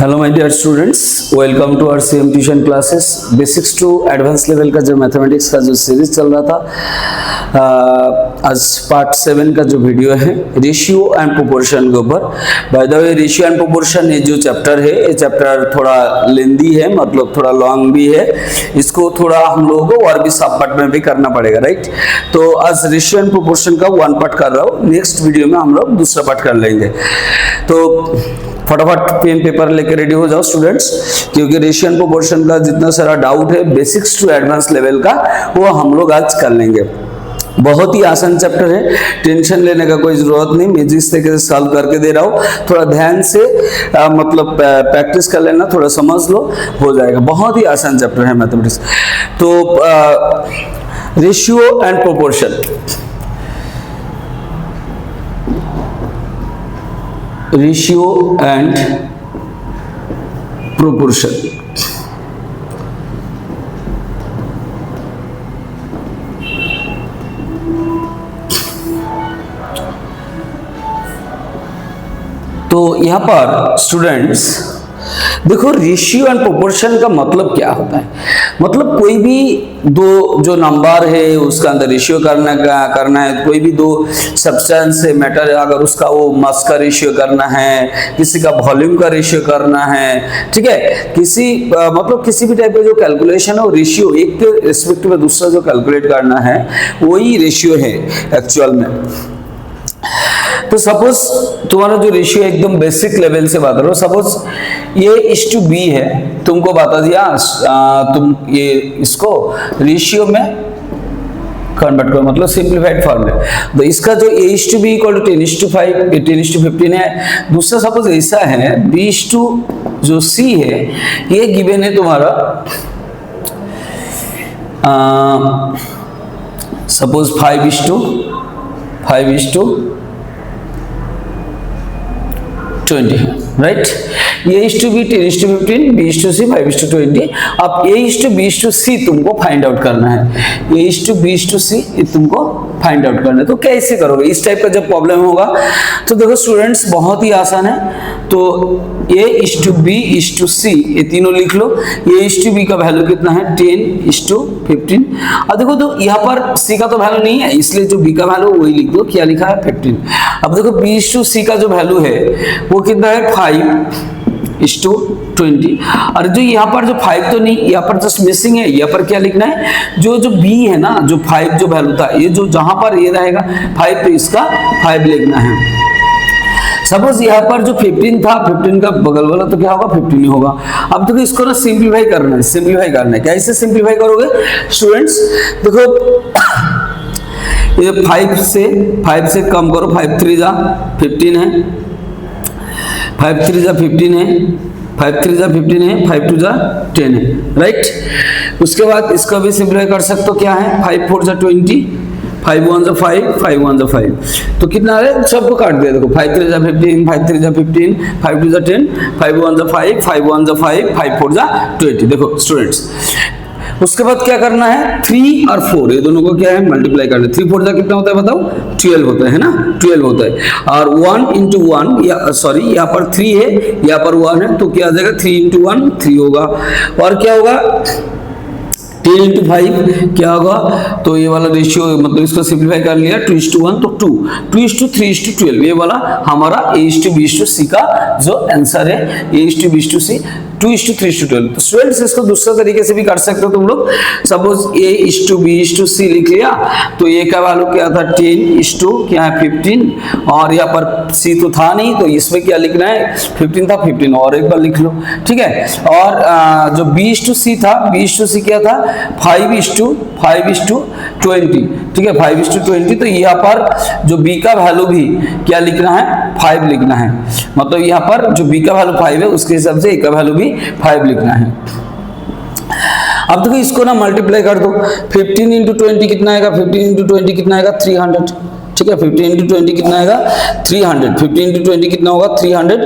Hello my dear students, welcome to our same tuition classes. Basics to advance level का जो mathematics का जो series चल रहा था, आज पार्ट 7 का जो वीडियो है रेशियो एंड प्रोपोर्शन के ऊपर। By the way, ratio and proportion ये जो चैप्टर है, ये चैप्टर थोड़ा लेंदी है, मतलब थोड़ा लॉन्ग भी है। इसको थोड़ा हम लोगों को और भी सब पार्ट में भी करना पड़ेगा, राइट। तो आज रेशियो एंड प्रोपोर्शन का 1 पार्ट कर रहा हूँ, नेक्स्ट वीडियो में हम लोग दूसरा पार्ट कर लेंगे। तो फटाफट पेन पेपर लेके रेडी हो जाओ स्टूडेंट्स, क्योंकि रेशियो एंड प्रोपोर्शन का जितना सारा डाउट है बेसिक्स टू एडवांस लेवल का, वो हम लोग आज कर लेंगे। बहुत ही आसान चैप्टर है, टेंशन लेने का कोई जरूरत नहीं। मैं जिस तरीके से सॉल्व करके दे रहा हूँ, थोड़ा ध्यान से मतलब प्रैक्टिस कर लेना, थोड़ा समझ लो, हो जाएगा। बहुत ही आसान चैप्टर है मैथमेटिक्स। तो ratio and proportion, ratio and proportion. तो यहां पर स्टूडेंट्स देखो, रेशियो एंड प्रोपोर्शन का मतलब क्या होता है। मतलब कोई भी दो जो नंबर है उसका अंदर रेशियो करना है। कोई भी दो सब्सटेंस है, मैटर है, अगर उसका वो मास का रेशियो करना है, किसी का वॉल्यूम का रेशियो करना है, ठीक है, किसी मतलब किसी भी टाइप का जो कैलकुलेशन है, वो रेशियो एक के रिस्पेक्ट में दूसरा जो कैलकुलेट करना है, वही रेशियो है एक्चुअल में। तो सपोज तुम्हारा जो रेशियो एकदम बेसिक लेवल से बात करो, सपोज ये (b) है, तुमको बता दिया तुम ये इसको रेशियो में कन्वर्ट करो, मतलब सिंप्लीफाइड फॉर्म में। तो इसका जो a (b = 10:5, 10:15 है। दूसरा सपोज ऐसा है, b जो c है, ये गिवन है तुम्हारा सपोज 5:20 है, right. a (b) 10:15, b (c) 5:20। अब a (b) c तुमको फाइंड आउट करना है। a (b) c ये तुमको फाइंड आउट करना है। तो कैसे करोगे इस टाइप का जब प्रॉब्लम होगा? तो देखो स्टूडेंट्स, बहुत ही आसान है। तो a (b) c ये तीनों लिख लो। a (b) का वैल्यू कितना है? 10:15। अब देखो, तो यहाँ पर c का तो वैल्यू नहीं है, इसलिए जो b का वैल्यू वही लिख दो। क्या लिखा है? 15। अब देखो b (c) का जो वैल्यू है वो कितना है? 5:20। और जो यहाँ पर जो 5 तो नहीं, यहाँ पर जस्ट मिसिंग है। यहाँ पर क्या लिखना है? जो b है ना, जो 5 जो वैल्यू था, ये जो जहां पर ये रहेगा 5, तो इसका 5 लिखना है। सपोज यहाँ पर जो 15 था, 15 का बगल वाला तो क्या होगा? 15 ही होगा। अब देखो, इसको ना सिंप्लीफाई करना है। कैसे सिंप्लीफाई करोगे स्टूडेंट्स? देखो, ये 5 से कम करो। 5 3 जा 15 है, 5 3 जा 15 है, 5 3 जा 15 है, 5 2 जा 10 है, राइट। उसके बाद इसका भी सिंप्लीफाई कर सकते हो। क्या है? 5 4 जा 20, 5 1 जा 5, 5 1 जा 5। तो कितना है? सबको काट दिया। देखो, 5 3 जा 15, 5 3 जा 15, 5 2 जा 10, 5 1 जा 5, 5 1 जा 5, 5 4 जा 20। देखो स्टूडेंट्स, उसके बाद क्या करना है? 3 और 4 ये दोनों को क्या है? मल्टीप्लाई करना है। 3 4 जा कितना होता है बताओ? 12 होता है ना? 12 होता है। और 1 × 1, या सॉरी, यहाँ पर 3 है, यहाँ पर 1 है, तो क्या आ जाएगा? 3 × 1 3 होगा। और क्या होगा? 10 × 5 क्या होगा? तो ये वाला रेशियो, मतलब इसको सिंप्लीफाई कर लिया। 2:1 तो 2, 2:3:12 ये वाला हमारा a (b) c का जो आंसर है। a (b) c 2:3:12। तो स्टूडेंट्स, इसको दूसरा तरीके से भी कर सकते हो तुम लोग। सपोज a (b) c लिख लिया, तो a का वैल्यू क्या था? 10 क्या है? 15। और यहाँ पर c तो था नहीं, तो इसमें क्या लिखना है? 15 था, 15 और एक बार लिख लो, ठीक है। और जो b (c) था, b (c) क्या था? 5:20, ठीक है, 5:20। तो यहाँ पर जो b का वैल्यू भी क्या लिखना है? 5 लिखना है। मतलब यहाँ पर जो b का वैल्यू 5 है, उसके हिसाब से a का वैल्यू भी 5 लिखना है। अब देखो, इसको ना मल्टीप्लाई कर दो। 15 × 20 कितना आएगा? 15 × 20 कितना आएगा? 300, ठीक है। 50 इंटू 20 कितना आएगा 300, 50 इंटू 20 कितना होगा 300।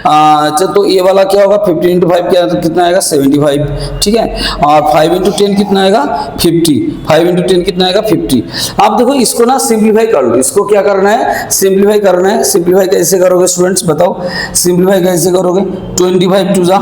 अच्छा तो ये वाला क्या होगा 50 इंटू 5 क्या कितना आएगा 75, ठीक है। और 5 इंटू 10 कितना आएगा 50, 5 इंटू 10 कितना आएगा 50। आप देखो इसको ना सिंप्लीफाई कर लो, इसको क्या करना है सिंप्लीफाई करना है। सिंप्लीफाई कैसे करोगे स्टूडेंट्स बताओ, सिंप्लीफाई कैसे करोगे। 25 टू जा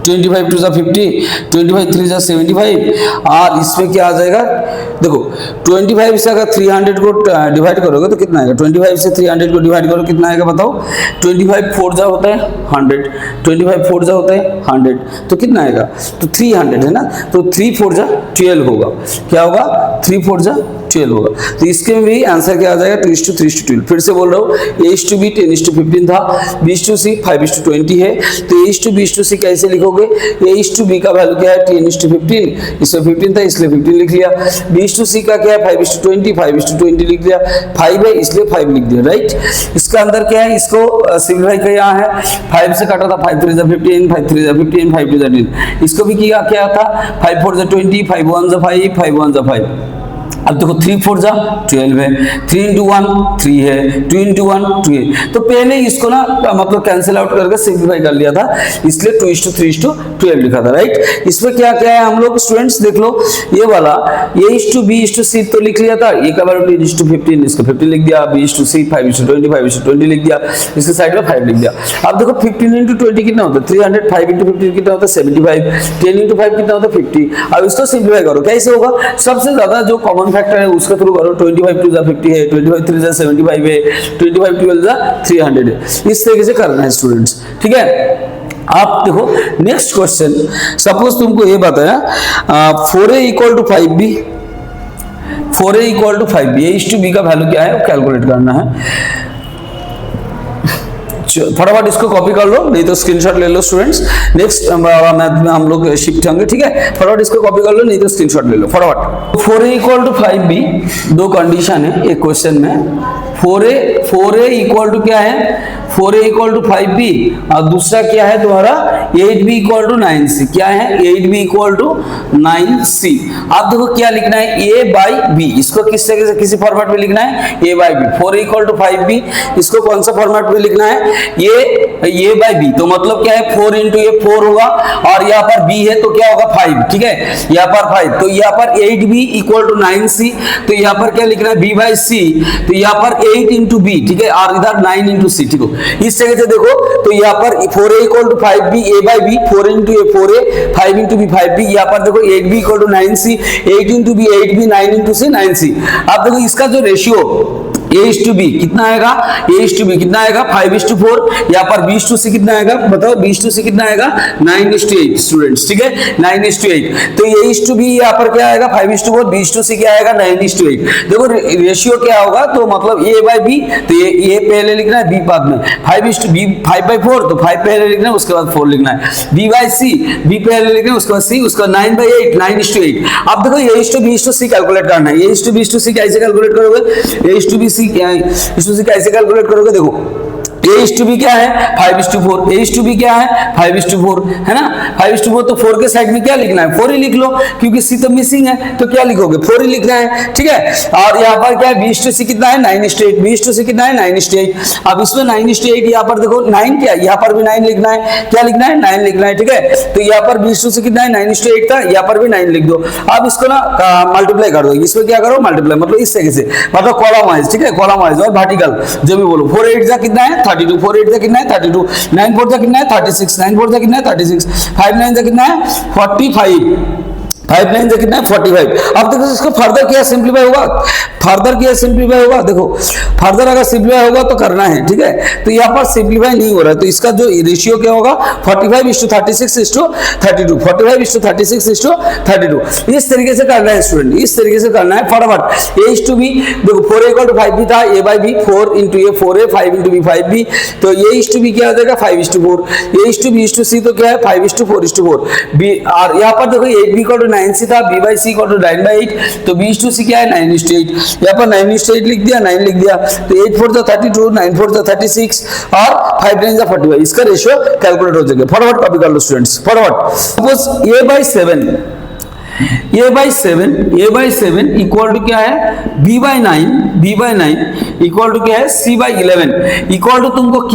25 टू जा 50, 25 3 जा 75 और इसमें क्या आ जाएगा देखो 25 से अगर 300 को डिवाइड करोगे तो कितना आएगा, 25 से 300 को डिवाइड करो कितना आएगा बताओ। 25 4 जा होता है 100, 25 4 जा होता है 100 तो कितना आएगा तो 300 है ना, तो 3 4 जा 12 होगा, क्या होगा 3 4 जा 12 होगा। तो इसके में भी आंसर क्या आ जाएगा 2:3:12। फिर से बोल रहा हूँ A:B 10:15 था, B:C 5:20 है। तो A:B कैसे लिखोगे, A:B का वैल्यू क्या है 10:15, इसमें 15 था इसलिए 15 लिख लिया। B:C का क्या है 5:20, 5:20 लिख लिया, 5 है इसलिए 5 लिख दिया, राइट। इसका अंदर क्या है, इसको सिंप्लीफाई किया है, 5 से काटा था 5 3 जा 15, 5 3 जा 15, 5 2 जा 10। इसको भी किया क्या था 5 4 जा 20, 5 1 जा 5, 5 1 जा 5। अब देखो 3 4 जा 12 है, 3 इंटू 1 3 है, 2 इंटू 1 2 है। तो पहले इसको ना मतलब कैंसिल आउट करके सिंप्लीफाई कर लिया था, इसलिए 2:3:12 लिखा था, राइट। इसमें क्या क्या है हम लोग स्टूडेंट्स देख लो, ये वाला A:B:C तो लिख लिया था, ये का वैल्यू 10:15 इसको 15 लिख दिया, B:C 5:20 5:20 लिख दिया, इसके साइड में 5 लिख दिया। अब देखो 15 इंटू 20 कितना होता है 300, 5 इंटू 15 कितना होता है 75, 10 इंटू 5 कितना होता है 50। अब इसको सिंप्लीफाई करो, कैसे होगा, सबसे ज्यादा जो कॉमन फैक्टर है उसके थ्रू करो। 25 2 जा 50 है, 25 3 जा 75 है, 25 12 जा 300 है। इस तरीके से करना है स्टूडेंट्स, ठीक है। आप देखो नेक्स्ट क्वेश्चन, सपोज तुमको ये बताया 4A = 5B, 4A = 5B, A:B का वैल्यू क्या है वो कैलकुलेट करना है। फटाफट इसको कॉपी कर लो, नहीं तो स्क्रीनशॉट ले लो स्टूडेंट्स। नेक्स्ट मैथ में हम लोग शिफ्ट होंगे, ठीक है। फटाफट इसको कॉपी कर लो, नहीं तो स्क्रीनशॉट ले लो फटाफट। 4A = 5B, दो कंडीशन है एक क्वेश्चन में। 4A इक्वल टू क्या है 4A = 5B और दूसरा क्या है तुम्हारा 8B = 9C। क्या है 8B = 9C। आप देखो क्या लिखना है A/B, इसको किस तरीके से किसी फॉर्मेट में लिखना है A/B। 4A = 5B, इसको कौन सा फॉर्मेट में लिखना है A/B। तो मतलब क्या है 4 × A 4 होगा और यहाँ पर B है तो क्या होगा 5, ठीक है, यहाँ पर 5। तो यहाँ पर 8B = 9C, तो यहाँ पर क्या लिखना है B/C, तो यहाँ पर 8 × B, ठीक है, और इधर 9 × C, ठीक है। इस तरह से देखो तो यहाँ पर 4A = 5B, A/B, 4 × A 4A, 5 × B 5B। यहाँ पर देखो 8B = 9C, 8 × B 8B, 9 × C 9C। अब देखो इसका जो रेशियो A:B कितना आएगा, A:B कितना आएगा 5:4। यहाँ पर B:C कितना आएगा बताओ, B:C कितना आएगा 9:8 स्टूडेंट्स, ठीक है 9:8। तो A:B यहाँ पर क्या आएगा 5:4, B:C क्या आएगा 9:8। देखो रेशियो क्या होगा तो मतलब A/B, तो ये पहले लिखना है B बाद में, 5/4 तो 5 पहले लिखना है उसके बाद 4 लिखना है, B/C B पहले लिखना है उसके बाद C, उसका 9/8 9:8। अब देखो A:B कैलकुलेट करना है। A:B कैसे कैलकुलेट करोगे, A:B क्या है इसको कैसे कैलकुलेट करोगे, देखो A:B क्या है 5:4, A:B क्या है 5:4 है ना, 5:4। तो 4 के साइड में क्या लिखना है 4 ही लिख लो, क्योंकि C तो मिसिंग है तो क्या लिखोगे 4 ही लिखना है, ठीक है। और यहाँ पर क्या है B:C कितना है 9:8, B:C कितना है 9:8। अब इसमें 9:8 यहाँ पर देखो 9 क्या है, यहाँ पर भी 9 लिखना है, क्या लिखना है 9 लिखना है, ठीक है। तो यहाँ पर B:C कितना है 9:8 था, यहाँ पर भी 9 लिख दो। अब इसको ना मल्टीप्लाई कर दो, इसमें क्या करो मल्टीप्लाई, मतलब इस तरीके से, मतलब कॉलम वाइज, ठीक है, कॉलम वाइज और वर्टिकल जो भी बोलो। 4 8 जा कितना है 32, 4 8 जा कितना है 32, 9 4 जा कितना है 36, 9 4 जा कितना है 36, 5 9 जा कितना है 45, 5 9 जा कितना है 45। अब देखो इसको फर्दर क्या सिंप्लीफाई होगा, फर्दर क्या सिंप्लीफाई होगा, देखो फर्दर अगर सिंप्लीफाई होगा तो करना है, ठीक है। तो यहाँ पर सिंप्लीफाई नहीं हो रहा है, तो इसका जो रेशियो क्या होगा 45:36:32, 45:36:32। इस तरीके से करना है स्टूडेंट, इस तरीके से करना है फटाफट। A:B देखो 4A = 5B था, A/B 4 × A 4A, 5 × B 5B। तो A:B क्या आ जाएगा 5:4, A:B:C तो क्या है 5:4:4 B। और यहाँ पर देखो 8B = 9C था, B/C = 9/8, तो B:C क्या है 9:8। यहाँ पर 9:8 लिख दिया, 9 लिख दिया, तो 8 4 जा 32, 9 4 जा 36 और 5 9 जा 45। इसका रेशियो कैलकुलेट हो जाएगा। फटाफट कॉपी कर लो स्टूडेंट्स फटाफट। Suppose A/7 a/7 equal to क्या है b/9 इक्वल टू क्या है c/11 इक्वल टू तुमको k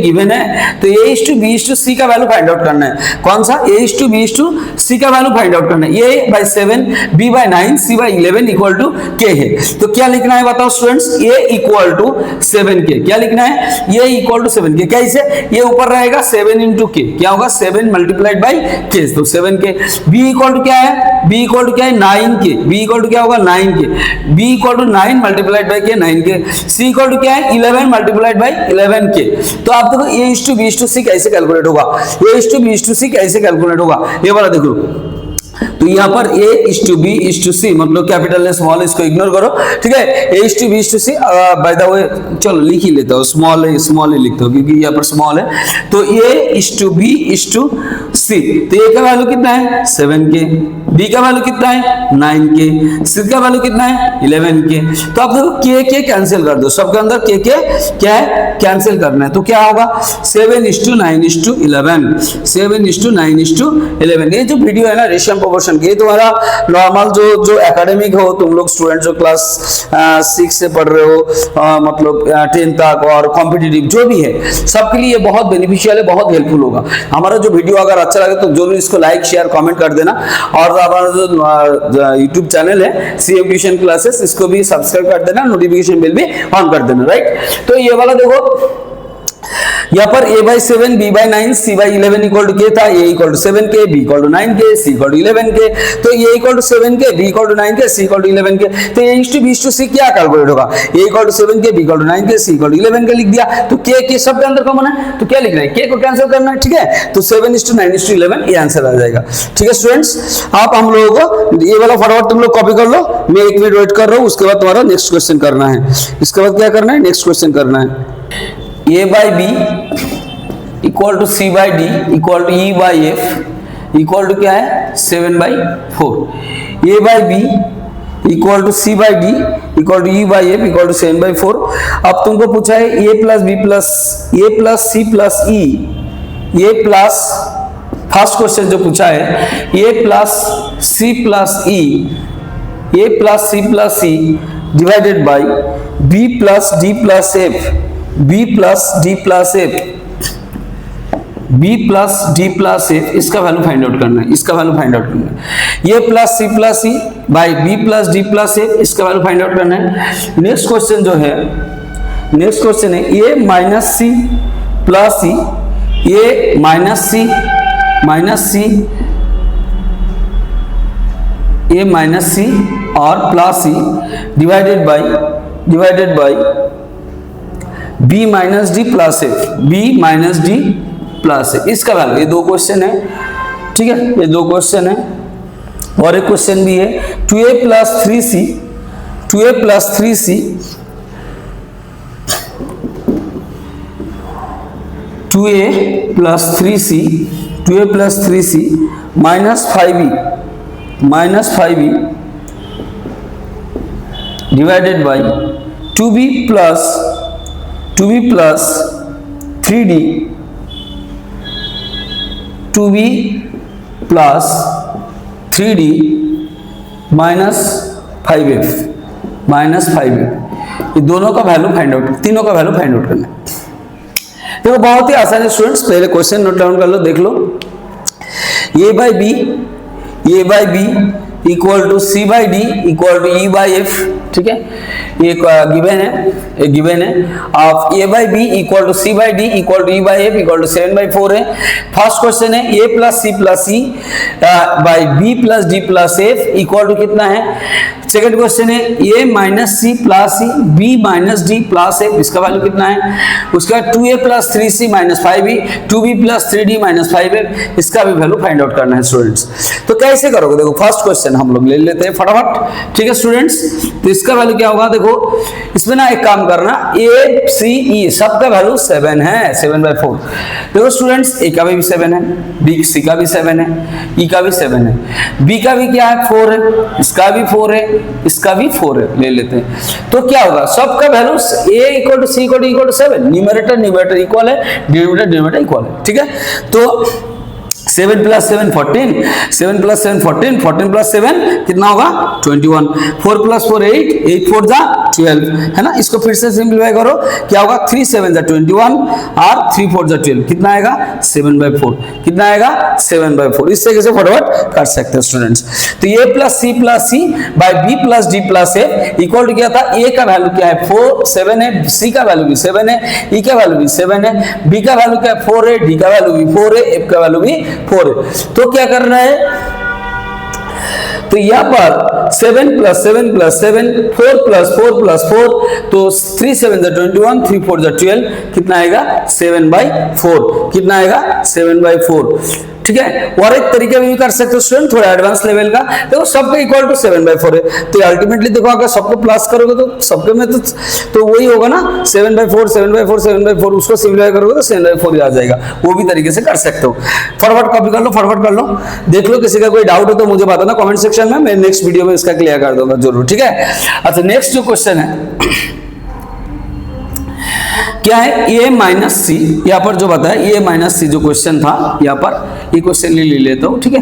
गिवन है, तो a/b/c का वैल्यू फाइंड आउट करना है। कौन सा a/b/c का वैल्यू फाइंड आउट करना है। a/7 b/9 c/11 equal to k है। तो क्या लिखना है बताओ students, a equal to 7k। क्या लिखना है, a इक्वल टू 7k। कैसे, ये ऊपर रहेगा 7 इंटू k, क्या होगा 7 मल्टीप्लाइड बाई k, तो 7k। b इक्वल टू क्या है, b इक्वल टू क्या है 9k, b इक्वल टू क्या होगा 9k, b equal to 9 multiplied by k 9k, c equal to क्या है 11 मल्टीप्लाइड बाई 11k। तो आप देखो a/b/c कैसे कैलकुलेट होगा, a/b/c कैसे कैलकुलेट होगा, ये वाला देखो। तो यहाँ पर a/b/c मतलब कैपिटल है स्मॉल, इसको इग्नोर करो, ठीक है। a/b/c बाय द वे चलो लिख ही लेता हूँ, स्मॉल ही लिखता हूँ क्योंकि यहाँ पर स्मॉल है। तो a/b/c, तो a का वैल्यू कितना है 7k, b का वैल्यू कितना है 9k, c का वैल्यू कितना है 11k। तो आप देखो k कैंसिल कर दो, सबके अंदर k क्या है कैंसिल करना है, तो क्या होगा 7:9:11, 7:9:11। ये जो वीडियो है ना रेशियो प्रोपोर्शन की, तुम्हारा नॉर्मल जो एकेडमिक हो, तुम लोग स्टूडेंट जो क्लास 6 से पढ़ रहे हो मतलब 10 तक और कॉम्पिटिटिव जो भी है, सबके लिए बहुत बेनिफिशियल है, बहुत हेल्पफुल होगा। हमारा जो वीडियो अगर अच्छा लगे तो जरूर इसको लाइक शेयर कमेंट कर देना, और हमारा जो यूट्यूब चैनल है CM ट्यूशन क्लासेस, इसको भी सब्सक्राइब कर देना, नोटिफिकेशन बेल भी ऑन कर देना, राइट। तो ये वाला देखो यहाँ पर a/7 b/9 c/11 equal to k था, a equal to 7k, b equal to 9k, c equal to 11k। तो a equal to 7k, b equal to 9k, c equal to 11k। तो a/b/c क्या calculate होगा, a equal to 7k, b equal to 9k, c equal to 11k लिख दिया। तो k सब के अंदर कॉमन है, तो क्या लिखना है, k को कैंसिल करना है, ठीक है। तो 7:9:11 ये आंसर आ जाएगा, ठीक है स्टूडेंट्स। आप हम लोगों को ये वाला फटाफट तुम लोग कॉपी कर लो, मैं 1 मिनट वेट कर रहा हूँ, उसके बाद तुम्हारा नेक्स्ट क्वेश्चन करना है। इसके बाद क्या करना है, नेक्स्ट क्वेश्चन करना है। a/b equal to c/d equal to e/f equal to क्या है 7/4। a/b equal to c/d equal to e/f equal to 7/4। अब तुमको पूछा है a plus b plus a plus c plus e, a plus first question जो पूछा है a plus c plus e, a plus c plus e divided by b plus d plus f, b plus d plus f, b plus D plus F, इसका value find out करना है, इसका value find out करना है। ये plus C plus E by B plus D plus F, इसका value find out करना है। नेक्स्ट क्वेश्चन जो है, नेक्स्ट क्वेश्चन है A minus C plus C, A minus C A minus C और plus C divided by B minus D plus F, B minus D plus है, इसका value. ये दो क्वेश्चन है, ठीक है, ये दो क्वेश्चन है। और एक क्वेश्चन भी है 2a plus 3c 2a plus 3c 2a plus 3c minus 5e divided by 2b plus 3d 2b plus 3d minus 5f, ये दोनों का वैल्यू फाइंड आउट, तीनों का वैल्यू फाइंड आउट करना है। देखो बहुत ही आसान है स्टूडेंट्स, पहले क्वेश्चन नोट डाउन कर लो, देख लो। a/b equal to c/d equal to e/f, ठीक है, ये गिवन है। Of a/b equal to c/d equal to e/f equal to 7/4 है। फर्स्ट क्वेश्चन है a plus c plus e by b plus d plus f equal to कितना है। Second question है a minus c plus e b minus d plus f, इसका value कितना है। उसका 2a plus 3c minus 5e 2b plus 3d minus 5f, इसका भी value find out करना है स्टूडेंट्स। तो कैसे करोगे, देखो फर्स्ट क्वेश्चन हम लोग ले लेते हैं फटाफट, ठीक है स्टूडेंट्स। तो इसका वैल्यू क्या होगा, देखो इसमें ना एक काम करना, a c e सबका वैल्यू 7 है, 7/4। देखो स्टूडेंट्स a का भी 7 है, b c का भी 7 है, e का भी 7 है, b का भी क्या है 4 है, इसका भी 4 है, इसका भी 4 है, ले लेते हैं। तो क्या होगा, सबका value a equal to c equal to 7, numerator equal है, डिनोमिनेटर इक्वल है, ठीक है। तो 7 प्लस 7 14, 7 प्लस 7 14, 14 प्लस 7 कितना होगा 21, 4 प्लस 4 8, 8 4 जा 12, है ना। इसको फिर से सिंपलीफाई करो, क्या होगा 3 7 जा 21 और 3 4 जा 12, कितना आएगा 7/4, कितना आएगा 7/4। इस तरीके से फटाफट कर सकते हैं स्टूडेंट्स। तो a plus C by b plus d plus a equal to क्या था, a का वैल्यू क्या है 4 7 है, c का वैल्यू भी 7 है, e का वैल्यू भी 7 है, b का वैल्यू क्या है 4 है, d का वैल्यू भी 4 है, f का वैल्यू भी 4 है। तो क्या करना है, तो यहाँ पर 7 प्लस 7 प्लस 7, 4 प्लस 4 प्लस 4, तो 3 7 जा 21, 3 4 जा 12, कितना आएगा 7/4, कितना आएगा 7/4। ठीक है, और एक तरीके में भी कर सकते हो स्टूडेंट, थोड़ा एडवांस लेवल का। देखो सबका इक्वल टू 7/4 है, तो अल्टीमेटली देखो अगर सबको प्लस करोगे तो सबके में तो वही होगा ना 7/4 7/4 7/4, उसको सिंपलीफाई करोगे तो 7/4 ही आ जाएगा। वो भी तरीके से कर सकते हो। फटाफट कॉपी कर लो, फटाफट कर लो, देख लो। किसी का कोई डाउट हो तो मुझे बताना कमेंट सेक्शन में, मैं नेक्स्ट वीडियो में इसका क्लियर कर दूंगा जरूर। ठीक है, अच्छा नेक्स्ट जो क्वेश्चन है क्या है, a माइनस सी, यहाँ पर जो बताया a माइनस सी जो क्वेश्चन था, यहाँ पर ये क्वेश्चन ले लेता हूँ। ठीक है,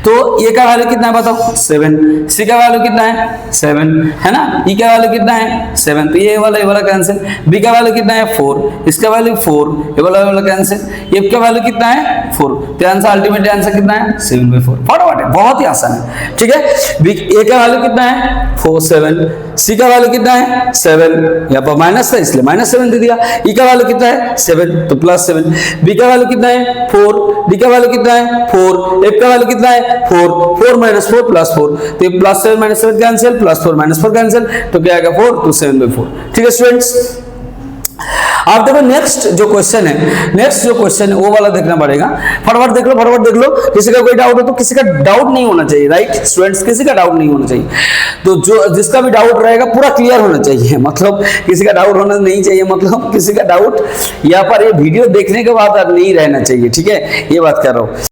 तो a का वैल्यू कितना है बताओ 7, c का वैल्यू कितना है 7, है ना, e का वैल्यू कितना है 7, तो ये वाला कैंसिल, b का वैल्यू कितना है 4, इसका वैल्यू 4, ये वाला कैंसिल, f का वैल्यू कितना है 4, तो आंसर अल्टीमेट आंसर कितना है 7/4। फटाफट है, बहुत ही आसान है। ठीक है, a का वैल्यू कितना है 4 7, c का वैल्यू कितना है 7, यहाँ पर माइनस था इसलिए -7 दे दिया, e का वैल्यू कितना है 7 तो +7, b का वैल्यू कितना है 4, d का वैल्यू कितना है 4, f का वैल्यू कितना है 4, 4 - 4 +4, तो ये +7 - 7 कैंसिल, +4 - 4 कैंसिल, तो क्या आएगा 4, तो 7/4। ठीक है स्टूडेंट्स, आप देखो नेक्स्ट जो क्वेश्चन है वो वाला देखना पड़ेगा। फटाफट देख लो, किसी का कोई डाउट हो तो, किसी का डाउट नहीं होना चाहिए, राइट स्टूडेंट्स, किसी का डाउट नहीं होना चाहिए। तो जो जिसका भी डाउट रहेगा पूरा क्लियर होना चाहिए, मतलब किसी का डाउट होना नहीं चाहिए, मतलब किसी का डाउट यहाँ पर ये वीडियो देखने के बाद अब नहीं रहना चाहिए। ठीक है, ये बात कर रहा हूँ।